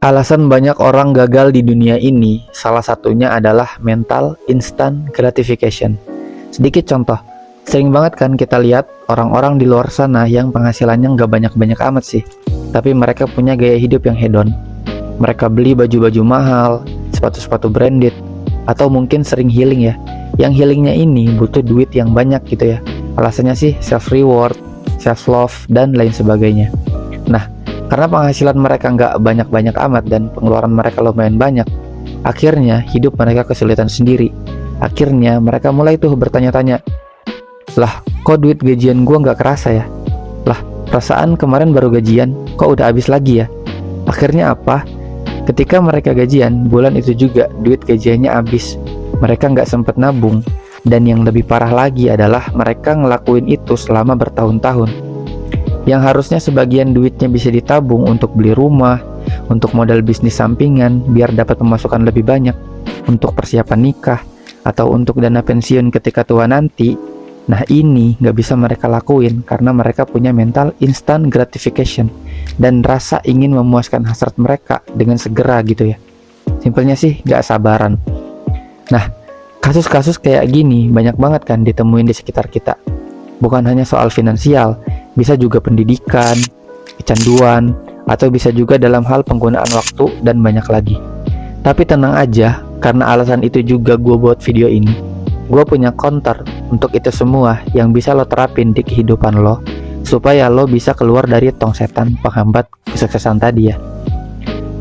Alasan banyak orang gagal di dunia ini, salah satunya adalah mental instant gratification. Sedikit contoh, sering banget kan kita lihat orang-orang di luar sana yang penghasilannya nggak banyak-banyak amat sih, tapi mereka punya gaya hidup yang hedon. Mereka beli baju-baju mahal, sepatu-sepatu branded, atau mungkin sering healing ya. Yang healingnya ini butuh duit yang banyak gitu ya. Alasannya sih self-reward, self-love, dan lain sebagainya. Nah, karena penghasilan mereka nggak banyak-banyak amat dan pengeluaran mereka lumayan banyak, akhirnya hidup mereka kesulitan sendiri. Akhirnya mereka mulai tuh bertanya-tanya, lah kok duit gajian gua nggak kerasa ya? Lah perasaan kemarin baru gajian, kok udah habis lagi ya? Akhirnya apa? Ketika mereka gajian, bulan itu juga duit gajiannya habis. Mereka nggak sempet nabung, dan yang lebih parah lagi adalah mereka ngelakuin itu selama bertahun-tahun. Yang harusnya sebagian duitnya bisa ditabung untuk beli rumah, untuk modal bisnis sampingan biar dapat pemasukan lebih banyak, untuk persiapan nikah, atau untuk dana pensiun ketika tua nanti. Nah ini nggak bisa mereka lakuin karena mereka punya mental instant gratification dan rasa ingin memuaskan hasrat mereka dengan segera gitu ya. Simpelnya sih nggak sabaran. Nah, kasus-kasus kayak gini banyak banget kan ditemuin di sekitar kita. Bukan hanya soal finansial, bisa juga pendidikan, kecanduan, atau bisa juga dalam hal penggunaan waktu dan banyak lagi. Tapi tenang aja, karena alasan itu juga gue buat video ini. Gue punya counter untuk itu semua yang bisa lo terapin di kehidupan lo, supaya lo bisa keluar dari tong setan penghambat kesuksesan tadi ya.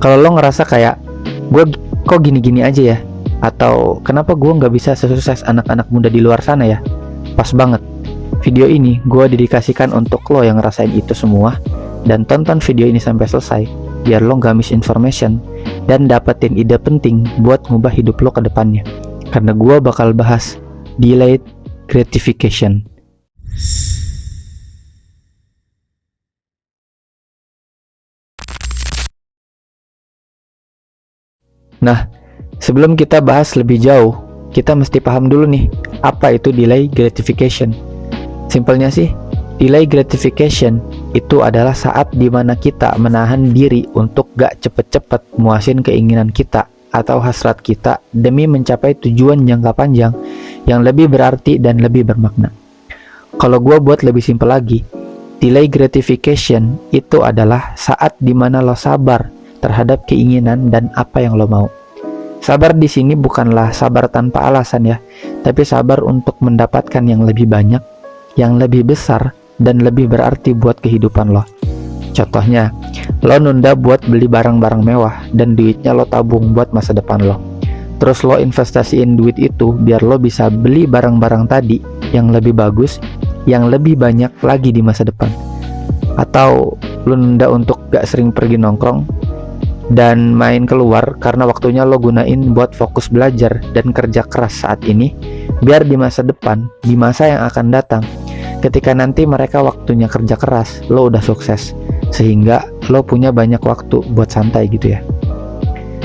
Kalau lo ngerasa kayak, gue kok gini-gini aja ya, atau kenapa gue nggak bisa sesukses anak-anak muda di luar sana ya, pas banget. Video ini gue dedikasikan untuk lo yang ngerasain itu semua, dan tonton video ini sampai selesai biar lo gak misinformation dan dapetin ide penting buat ngubah hidup lo ke depannya. Karena gue bakal bahas delayed gratification. Nah, sebelum kita bahas lebih jauh, kita mesti paham dulu nih, apa itu delay gratification. Simpelnya sih, delay gratification itu adalah saat dimana kita menahan diri untuk gak cepet-cepet muasin keinginan kita atau hasrat kita demi mencapai tujuan jangka panjang yang lebih berarti dan lebih bermakna. Kalau gue buat lebih simpel lagi, delay gratification itu adalah saat dimana lo sabar terhadap keinginan dan apa yang lo mau. Sabar di sini bukanlah sabar tanpa alasan ya, tapi sabar untuk mendapatkan yang lebih banyak, yang lebih besar, dan lebih berarti buat kehidupan lo. Contohnya, lo nunda buat beli barang-barang mewah dan duitnya lo tabung buat masa depan lo. Terus lo investasiin duit itu biar lo bisa beli barang-barang tadi yang lebih bagus, yang lebih banyak lagi di masa depan. Atau lo nunda untuk gak sering pergi nongkrong dan main keluar karena waktunya lo gunain buat fokus belajar dan kerja keras saat ini, biar di masa depan, di masa yang akan datang, ketika nanti mereka waktunya kerja keras, lo udah sukses, sehingga lo punya banyak waktu buat santai gitu ya.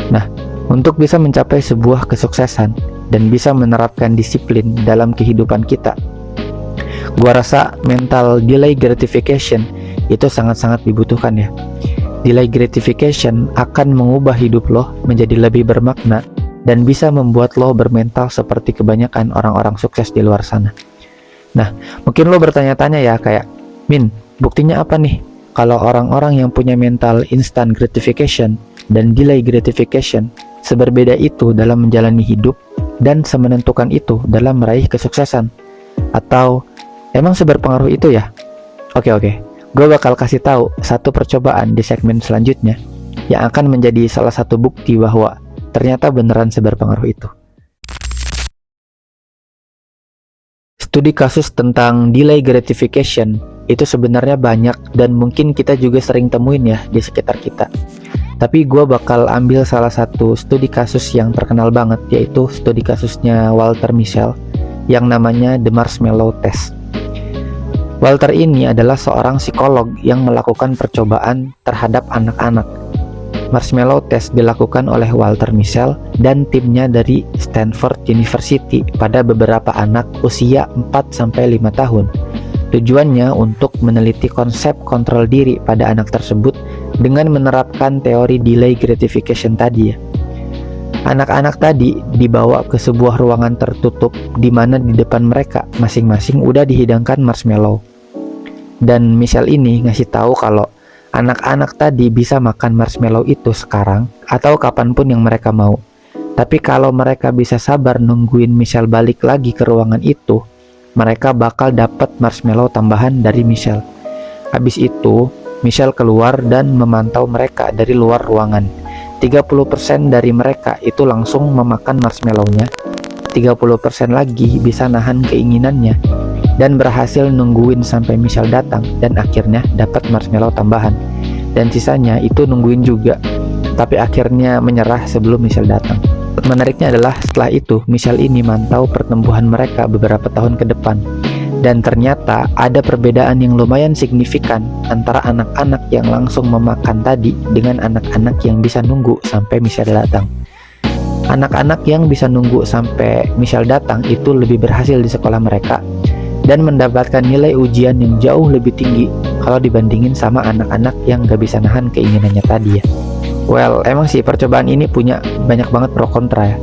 Nah, untuk bisa mencapai sebuah kesuksesan dan bisa menerapkan disiplin dalam kehidupan kita, gua rasa mental delay gratification itu sangat-sangat dibutuhkan ya. Delay gratification akan mengubah hidup lo menjadi lebih bermakna dan bisa membuat lo bermental seperti kebanyakan orang-orang sukses di luar sana. Nah, mungkin lo bertanya-tanya ya kayak, Min, buktinya apa nih kalau orang-orang yang punya mental instant gratification dan delay gratification seberbeda itu dalam menjalani hidup dan semenentukan itu dalam meraih kesuksesan? Atau emang seberpengaruh itu ya? Oke, gue bakal kasih tahu satu percobaan di segmen selanjutnya yang akan menjadi salah satu bukti bahwa ternyata beneran seberpengaruh itu. Studi kasus tentang delay gratification itu sebenarnya banyak dan mungkin kita juga sering temuin ya di sekitar kita. Tapi gue bakal ambil salah satu studi kasus yang terkenal banget, yaitu studi kasusnya Walter Mischel yang namanya The Marshmallow Test. Walter ini adalah seorang psikolog yang melakukan percobaan terhadap anak-anak. Marshmallow Test dilakukan oleh Walter Mischel dan timnya dari Stanford University pada beberapa anak usia 4-5 tahun. Tujuannya untuk meneliti konsep kontrol diri pada anak tersebut dengan menerapkan teori delay gratification tadi ya. Anak-anak tadi dibawa ke sebuah ruangan tertutup di mana di depan mereka masing-masing udah dihidangkan marshmallow. Dan Michelle ini ngasih tahu kalau anak-anak tadi bisa makan marshmallow itu sekarang atau kapanpun yang mereka mau. Tapi kalau mereka bisa sabar nungguin Michelle balik lagi ke ruangan itu, mereka bakal dapat marshmallow tambahan dari Michelle. Habis itu, Michelle keluar dan memantau mereka dari luar ruangan. 30% dari mereka itu langsung memakan marshmallow-nya, 30% lagi bisa nahan keinginannya dan berhasil nungguin sampai Michelle datang dan akhirnya dapat marshmallow tambahan. Dan sisanya itu nungguin juga, tapi akhirnya menyerah sebelum Michelle datang. Menariknya adalah setelah itu Michelle ini mantau pertumbuhan mereka beberapa tahun ke depan. Dan ternyata ada perbedaan yang lumayan signifikan antara anak-anak yang langsung memakan tadi dengan anak-anak yang bisa nunggu sampai Michelle datang. Anak-anak yang bisa nunggu sampai Michelle datang itu lebih berhasil di sekolah mereka dan mendapatkan nilai ujian yang jauh lebih tinggi kalau dibandingin sama anak-anak yang gak bisa nahan keinginannya tadi ya. Well, emang sih percobaan ini punya banyak banget pro kontra ya.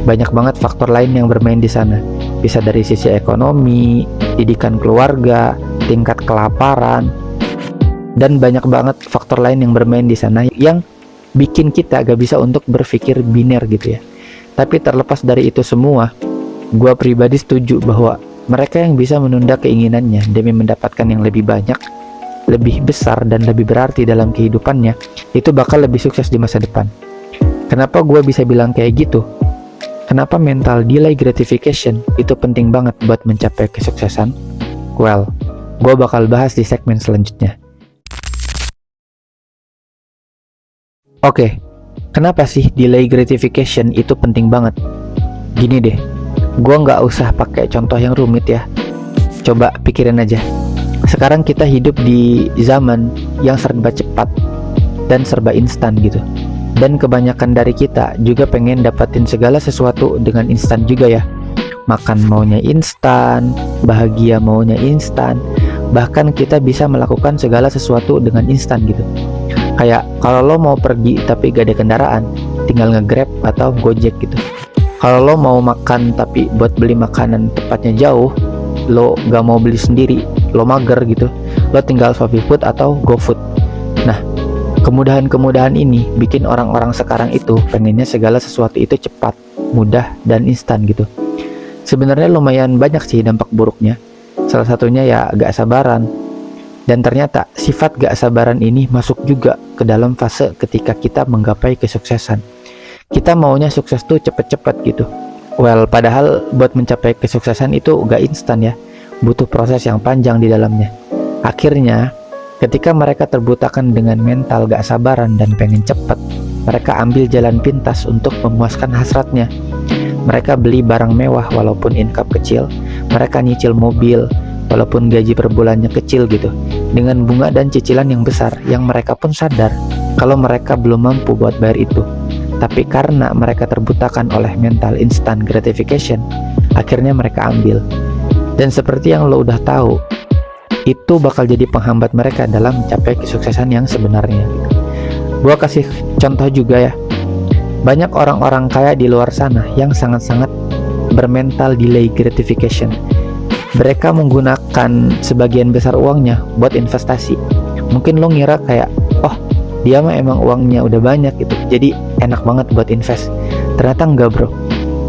Banyak banget faktor lain yang bermain di sana. Bisa dari sisi ekonomi, didikan keluarga, tingkat kelaparan, dan banyak banget faktor lain yang bermain di sana yang bikin kita gak bisa untuk berpikir biner gitu ya. Tapi terlepas dari itu semua, gua pribadi setuju bahwa mereka yang bisa menunda keinginannya demi mendapatkan yang lebih banyak, lebih besar, dan lebih berarti dalam kehidupannya, itu bakal lebih sukses di masa depan. Kenapa gua bisa bilang kayak gitu? Kenapa mental delay gratification itu penting banget buat mencapai kesuksesan? Well, gue bakal bahas di segmen selanjutnya. Oke, kenapa sih delay gratification itu penting banget? Gini deh, gue nggak usah pakai contoh yang rumit ya. Coba pikirin aja. Sekarang kita hidup di zaman yang serba cepat dan serba instan gitu. Dan kebanyakan dari kita juga pengen dapatin segala sesuatu dengan instan juga ya. Makan maunya instan, bahagia maunya instan, bahkan kita bisa melakukan segala sesuatu dengan instan gitu. Kayak kalau lo mau pergi tapi gak ada kendaraan, tinggal nge-grab atau gojek gitu. Kalau lo mau makan tapi buat beli makanan tempatnya jauh, lo gak mau beli sendiri, lo mager gitu, lo tinggal Shopee Food atau GoFood. Nah, kemudahan-kemudahan ini bikin orang-orang sekarang itu pengennya segala sesuatu itu cepat, mudah, dan instan gitu. Sebenarnya lumayan banyak sih dampak buruknya. Salah satunya ya gak sabaran. Dan ternyata sifat gak sabaran ini masuk juga ke dalam fase ketika kita menggapai kesuksesan. Kita maunya sukses tuh cepet-cepet gitu. Well, padahal buat mencapai kesuksesan itu gak instan ya. Butuh proses yang panjang di dalamnya. Akhirnya ketika mereka terbutakan dengan mental gak sabaran dan pengen cepet, mereka ambil jalan pintas untuk memuaskan hasratnya. Mereka beli barang mewah walaupun income kecil, mereka nyicil mobil walaupun gaji per bulannya kecil gitu, dengan bunga dan cicilan yang besar yang mereka pun sadar kalau mereka belum mampu buat bayar itu. Tapi karena mereka terbutakan oleh mental instant gratification, akhirnya mereka ambil. Dan seperti yang lo udah tahu, itu bakal jadi penghambat mereka dalam mencapai kesuksesan yang sebenarnya. Gua kasih contoh juga ya. Banyak orang-orang kaya di luar sana yang sangat-sangat bermental delay gratification. Mereka menggunakan sebagian besar uangnya buat investasi. Mungkin lo ngira kayak, oh dia mah emang uangnya udah banyak gitu, jadi enak banget buat invest. Ternyata enggak bro.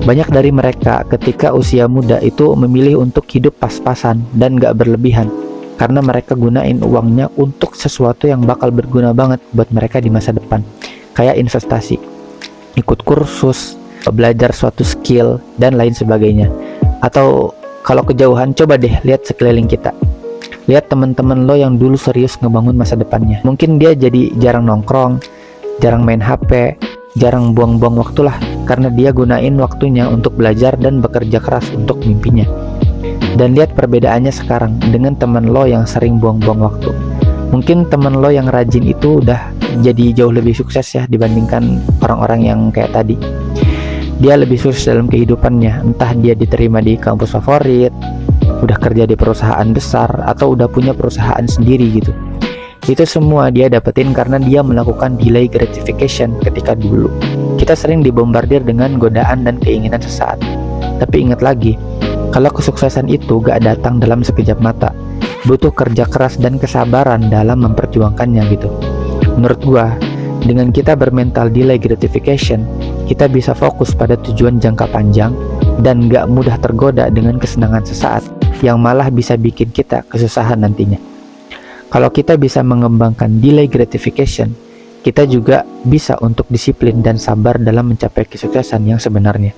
Banyak dari mereka ketika usia muda itu memilih untuk hidup pas-pasan dan gak berlebihan, karena mereka gunain uangnya untuk sesuatu yang bakal berguna banget buat mereka di masa depan. Kayak investasi, ikut kursus, belajar suatu skill, dan lain sebagainya. Atau kalau kejauhan, coba deh lihat sekeliling kita. Lihat teman-teman lo yang dulu serius ngebangun masa depannya. Mungkin dia jadi jarang nongkrong, jarang main HP, jarang buang-buang waktu lah, karena dia gunain waktunya untuk belajar dan bekerja keras untuk mimpinya. Dan lihat perbedaannya sekarang dengan teman lo yang sering buang-buang waktu. Mungkin teman lo yang rajin itu udah jadi jauh lebih sukses ya dibandingkan orang-orang yang kayak tadi. Dia lebih sukses dalam kehidupannya, entah dia diterima di kampus favorit, udah kerja di perusahaan besar, atau udah punya perusahaan sendiri gitu. Itu semua dia dapetin karena dia melakukan delay gratification ketika dulu. Kita sering dibombardir dengan godaan dan keinginan sesaat. Tapi ingat lagi, kalau kesuksesan itu gak datang dalam sekejap mata, butuh kerja keras dan kesabaran dalam memperjuangkannya gitu. Menurut gua, dengan kita bermental delay gratification, kita bisa fokus pada tujuan jangka panjang dan gak mudah tergoda dengan kesenangan sesaat yang malah bisa bikin kita kesusahan nantinya. Kalau kita bisa mengembangkan delay gratification, kita juga bisa untuk disiplin dan sabar dalam mencapai kesuksesan yang sebenarnya.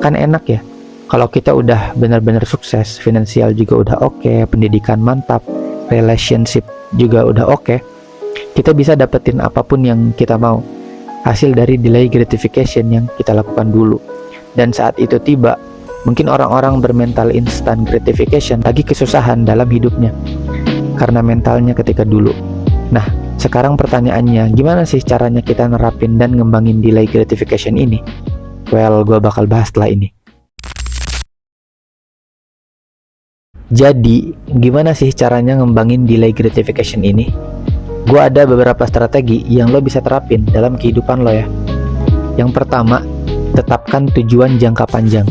Kan enak ya, kalau kita udah benar-benar sukses, finansial juga udah oke, pendidikan mantap, relationship juga udah oke, kita bisa dapetin apapun yang kita mau, hasil dari delay gratification yang kita lakukan dulu. Dan saat itu tiba, mungkin orang-orang bermental instant gratification lagi kesusahan dalam hidupnya karena mentalnya ketika dulu. Nah, sekarang pertanyaannya, gimana sih caranya kita nerapin dan ngembangin delay gratification ini? Well, gue bakal bahas setelah ini. Jadi, gimana sih caranya ngembangin delay gratification ini? Gue ada beberapa strategi yang lo bisa terapin dalam kehidupan lo ya. Yang pertama, tetapkan tujuan jangka panjang.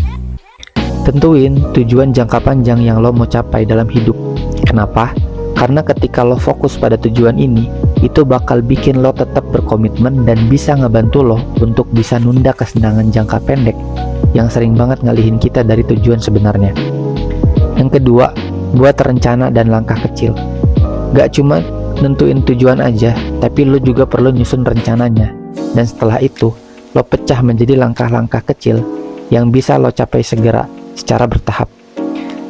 Tentuin tujuan jangka panjang yang lo mau capai dalam hidup. Kenapa? Karena ketika lo fokus pada tujuan ini, itu bakal bikin lo tetap berkomitmen dan bisa ngebantu lo untuk bisa nunda kesenangan jangka pendek yang sering banget ngalihin kita dari tujuan sebenarnya. Yang kedua, buat rencana dan langkah kecil. Gak cuma nentuin tujuan aja, tapi lo juga perlu nyusun rencananya. Dan setelah itu, lo pecah menjadi langkah-langkah kecil yang bisa lo capai segera secara bertahap.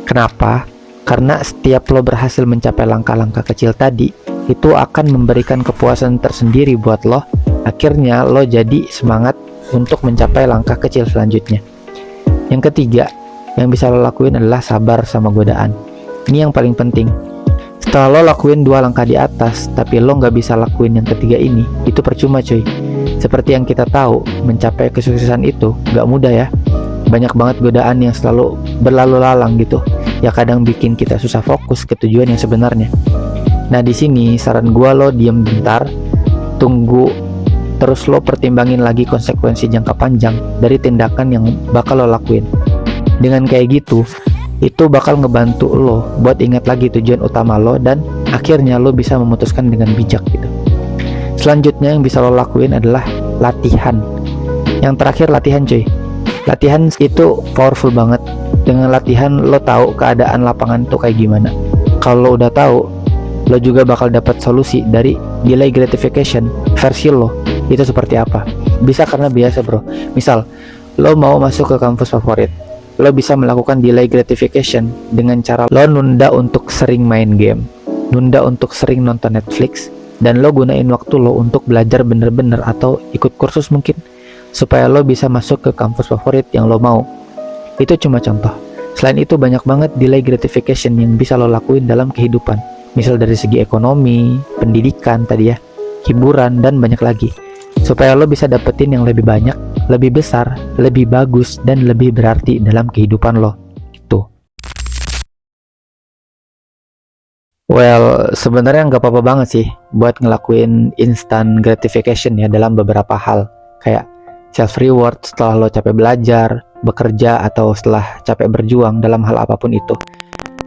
Kenapa? Karena setiap lo berhasil mencapai langkah-langkah kecil tadi, itu akan memberikan kepuasan tersendiri buat lo. Akhirnya lo jadi semangat untuk mencapai langkah kecil selanjutnya. Yang ketiga, yang bisa lo lakuin adalah sabar sama godaan. Ini yang paling penting. Setelah lo lakuin 2 langkah di atas, tapi lo nggak bisa lakuin yang ketiga ini, itu percuma cuy. Seperti yang kita tahu, mencapai kesuksesan itu nggak mudah ya. Banyak banget godaan yang selalu berlalu lalang gitu. Ya kadang bikin kita susah fokus ke tujuan yang sebenarnya. Nah di sini saran gua, lo diem bentar, tunggu, terus lo pertimbangin lagi konsekuensi jangka panjang dari tindakan yang bakal lo lakuin. Dengan kayak gitu, itu bakal ngebantu lo buat ingat lagi tujuan utama lo dan akhirnya lo bisa memutuskan dengan bijak gitu. Selanjutnya yang bisa lo lakuin adalah latihan. Yang terakhir latihan cuy. Latihan itu powerful banget. Dengan latihan lo tahu keadaan lapangan tuh kayak gimana. Kalau lo udah tahu, lo juga bakal dapat solusi dari delay gratification versi lo itu seperti apa. Bisa karena biasa bro. Misal lo mau masuk ke kampus favorit, lo bisa melakukan delay gratification dengan cara lo nunda untuk sering main game, nunda untuk sering nonton Netflix, dan lo gunain waktu lo untuk belajar bener-bener atau ikut kursus mungkin, supaya lo bisa masuk ke kampus favorit yang lo mau. Itu cuma contoh. Selain itu banyak banget delay gratification yang bisa lo lakuin dalam kehidupan. Misal dari segi ekonomi, pendidikan tadi ya, hiburan, dan banyak lagi. Supaya lo bisa dapetin yang lebih banyak, lebih besar, lebih bagus, dan lebih berarti dalam kehidupan lo. Gitu. Well, sebenarnya nggak apa-apa banget sih buat ngelakuin instant gratification ya dalam beberapa hal. Kayak self reward setelah lo capek belajar, bekerja, atau setelah capek berjuang dalam hal apapun itu.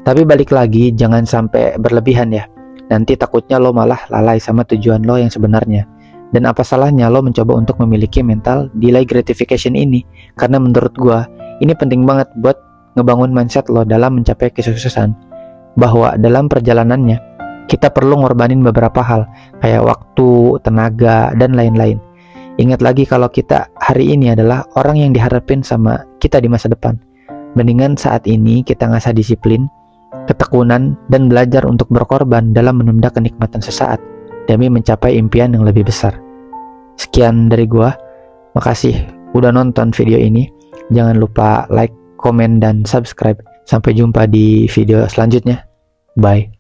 Tapi balik lagi, jangan sampai berlebihan ya. Nanti takutnya lo malah lalai sama tujuan lo yang sebenarnya. Dan apa salahnya lo mencoba untuk memiliki mental delay gratification ini? Karena menurut gua, ini penting banget buat ngebangun mindset lo dalam mencapai kesuksesan. Bahwa dalam perjalanannya, kita perlu ngorbanin beberapa hal, kayak waktu, tenaga, dan lain-lain. Ingat lagi kalau kita hari ini adalah orang yang diharapin sama kita di masa depan. Mendingan saat ini kita ngasah disiplin, ketekunan, dan belajar untuk berkorban dalam menunda kenikmatan sesaat demi mencapai impian yang lebih besar. Sekian dari gua. Makasih udah nonton video ini. Jangan lupa like, komen, dan subscribe. Sampai jumpa di video selanjutnya. Bye.